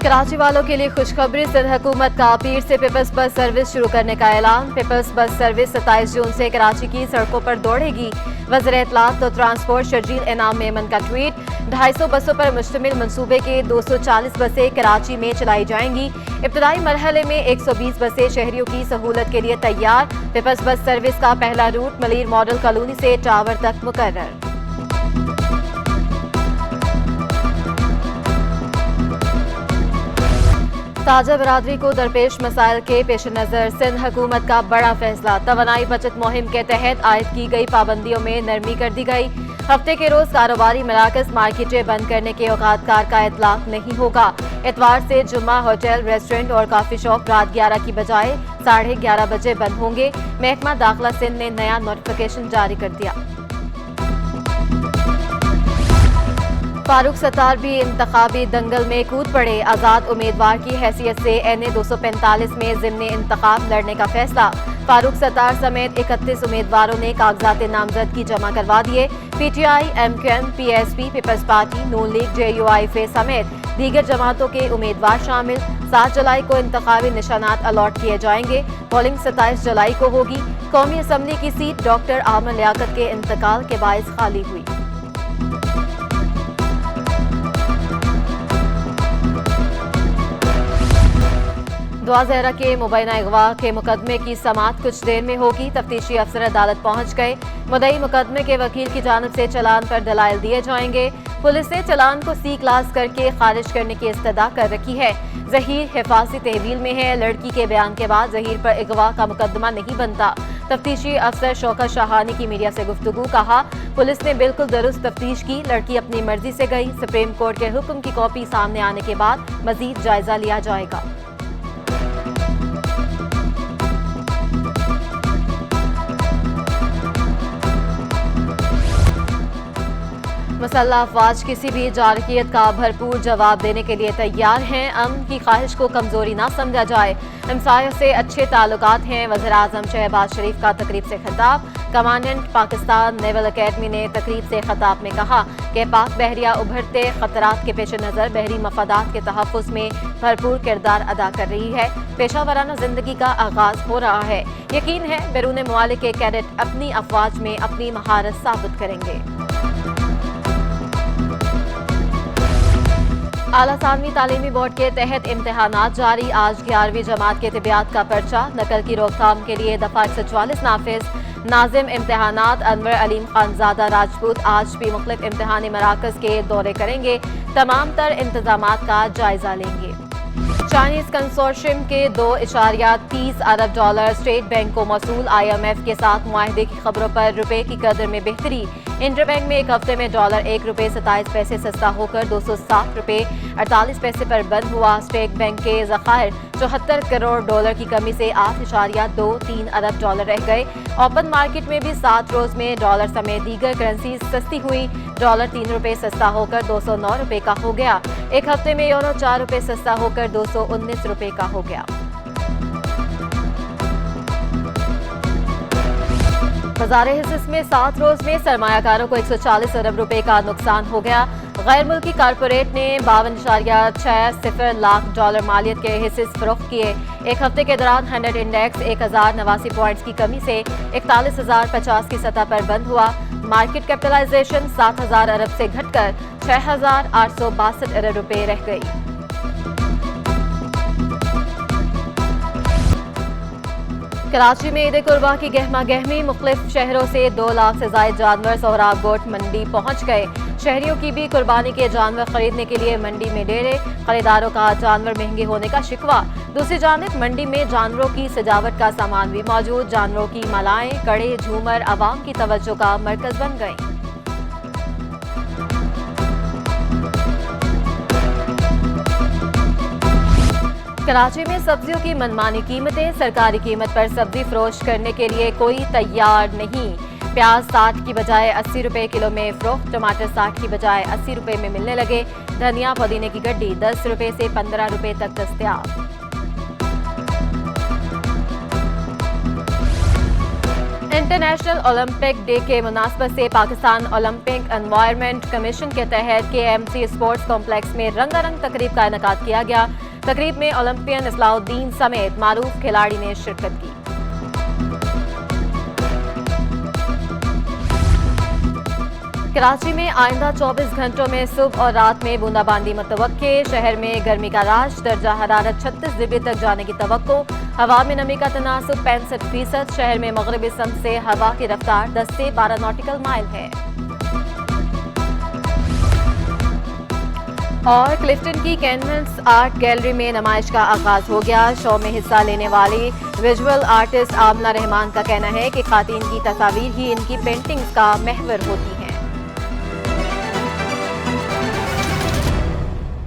कराची वालों के लिए खुशखबरी। सिंध हुकूमत का पीर से पीपल्स बस सर्विस शुरू करने का ऐलान। पीपल्स बस सर्विस 27 जून से कराची की सड़कों पर दौड़ेगी। वज़ीर इत्तलात और ट्रांसपोर्ट शर्जील इनाम मेमन का ट्वीट। 250 बसों पर मुश्तमिल मंसूबे के 240 बसें कराची में चलाई जाएंगी। इब्तदाई मरहले में 120 बसें शहरियों की सहूलत के लिए तैयार। पीपल्स बस सर्विस का पहला रूट मलीर मॉडल कॉलोनी से टावर तक मुकर्रर। ताजा बरादरी को दरपेश मसाइल के पेश नज़र सिंध हुकूमत का बड़ा फैसला। तवानाई बचत मुहिम के तहत आयद की गई पाबंदियों में नरमी कर दी गई। हफ्ते के रोज कारोबारी मराकज मार्केटें बंद करने के औकातकार का इतलाक नहीं होगा। इतवार से जुम्मा होटल, रेस्टोरेंट और कॉफी शॉप रात 11 की बजाय 11:30 बजे बंद होंगे। महकमा दाखिला सिंध ने नया नोटिफिकेशन जारी कर दिया। फारूक सत्तार भी इंतखाबी दंगल में कूद पड़े। आजाद उम्मीदवार की हैसियत से NA 245 में ज़िम्नी इंतखाब लड़ने का फैसला। फारूक सत्तार समेत 31 उम्मीदवारों ने कागजात नामजदगी जमा करवा दिए। PTI, MQM, PSP, people's party, Noon league, JUIF समेत दीगर जमातों के उम्मीदवार शामिल। 7 जुलाई को इंतखाबी निशानात अलॉट किए जाएंगे। पोलिंग 27 जुलाई को होगी। कौमी असम्बली की सीट डॉक्टर आमर लियाकत के इंतकाल के बायस खाली हुई। दुआ ज़हरा के मुबैना अगवा के मुकदमे की समाअत कुछ देर में होगी। तफ्तीशी अफसर अदालत पहुंच गए। मुद्दई मुकदमे के वकील की जानिब से चलान पर दलाइल दिए जाएंगे। पुलिस ने चलान को C क्लास करके खारिज करने की इस्तदा कर रखी है। जहीर हिफाजती तहवील में है। लड़की के बयान के बाद जहीर पर अगवा का मुकदमा नहीं बनता। तफ्तीशी अफसर शौकत शाहानी की मीडिया से गुफ्तगू। कहा, पुलिस ने बिल्कुल दुरुस्त तफ्तीश की। लड़की अपनी मर्जी से गई। सुप्रीम कोर्ट के हुक्म की कॉपी सामने आने के बाद मजीद जायजा लिया जाएगा। मुसल्लह अफवाज किसी भी जारकियत का भरपूर जवाब देने के लिए तैयार हैं। अमन की ख्वाहिश को कमजोरी ना समझा जाए। हमसायों से अच्छे ताल्लुकात हैं। वज़ीर आज़म शहबाज शरीफ का तकरीब से खिताब। कमांडेंट पाकिस्तान नेवल अकेडमी ने तकरीब से खिताब में कहा कि पाक बहरिया उभरते खतरात के पेश नज़र बहरी मफादात के तहफ़्फ़ुज़ में भरपूर किरदार अदा कर रही है। पेशावराना जिंदगी का आगाज हो रहा है। यकीन है बैरून मुमालिक के कैडेट अपनी अफवाज में अपनी महारत साबित करेंगे। आला सानवी तालीमी बोर्ड के तहत इम्तिहानात जारी। आज 11वीं जमात के तिबियात का पर्चा। नकल की रोकथाम के लिए दफा 144 नाफिज। नाजिम इम्तिहानात अनवर अलीम खानजादा राजपूत आज भी मुख्तलिफ इम्तिहानी मराकज के दौरे करेंगे। तमाम तर इंतजामात का जायजा लेंगे। चाइनीज कंसोर्शियम के $2.30 अरब स्टेट बैंक को मौसूल। IMF के साथ मुआहदे की खबरों पर रुपए की कदर में बेहतरी। इंटरबैंक में एक हफ्ते में डॉलर $1.27 सस्ता होकर $207.48 पर बंद हुआ। स्टेट बैंक के ज़खायर $74 करोड़ की कमी से $8.23 अरब रह गए। ओपन मार्केट में भी 7 रोज में डॉलर समेत दीगर करेंसी सस्ती हुई। डॉलर $3 सस्ता होकर $209 का हो गया। एक हफ्ते में यूरो $4 सस्ता होकर $219 का हो गया। बाजार हिस्स में 7 रोज में सरमायाकारों को $140 अरब का नुकसान हो गया। गैर मुल्की कारपोरेट ने $52.60 लाख मालियत के हिस्से फरोख्त किए। एक हफ्ते के दौरान 100 इंडेक्स 1089 पॉइंट्स की कमी से 41,050 की सतह पर बंद हुआ। मार्केट कैपिटलाइजेशन 7,000 अरब से घटकर 6,862 अरब रह गई। कराची में ईद कुर्बा की गहमा गहमी। मुख्तलिफ शहरों से 2 लाख से ज्यादा जानवर सोहराब गोट मंडी पहुंच गए। शहरियों की भी कुर्बानी के जानवर खरीदने के लिए मंडी में डेरे। खरीदारों का जानवर महंगे होने का शिकवा। दूसरी जानिब मंडी में जानवरों की सजावट का सामान भी मौजूद। जानवरों की मालाएं, कड़े, झूमर आवाम की तवज्जो का मरकज बन गए। कराची में सब्जियों की मनमानी कीमतें। सरकारी कीमत पर सब्जी फरोख्त करने के लिए कोई तैयार नहीं। प्याज 60 की बजाय 80 रुपए किलो में फरोख्त। टमाटर 60 की बजाय 80 रुपए में मिलने लगे। धनिया पुदीने की गड्डी 10 रुपए से 15 रुपए तक दस्तयाब। इंटरनेशनल ओलंपिक डे के मुनासबत से पाकिस्तान ओलंपिक एनवायरनमेंट कमीशन के तहत KMC स्पोर्ट्स कॉम्प्लेक्स में रंगारंग तकरीब का इनेकाद किया गया। तकरीब में ओलंपियन इस्लाउद्दीन समेत मारूफ खिलाड़ी ने शिरकत की। कराची में आइंदा 24 घंटों में सुबह और रात में बूंदाबांदी मुतवक्के। शहर में गर्मी का राज, दर्जा हरारत 36 डिग्री तक जाने की तवक्को। हवा में नमी का तनासुब 65%। शहर में मगरबी सम से हवा की रफ्तार 10 से 12 नॉटिकल माइल है। और क्लिफ्टन की कैनवस आर्ट गैलरी में नुमाइश का आगाज हो गया। शो में हिस्सा लेने वाली विजुअल आर्टिस्ट आमना रहमान का कहना है कि खातून की तस्वीर ही इनकी पेंटिंग्स का महवर होती है।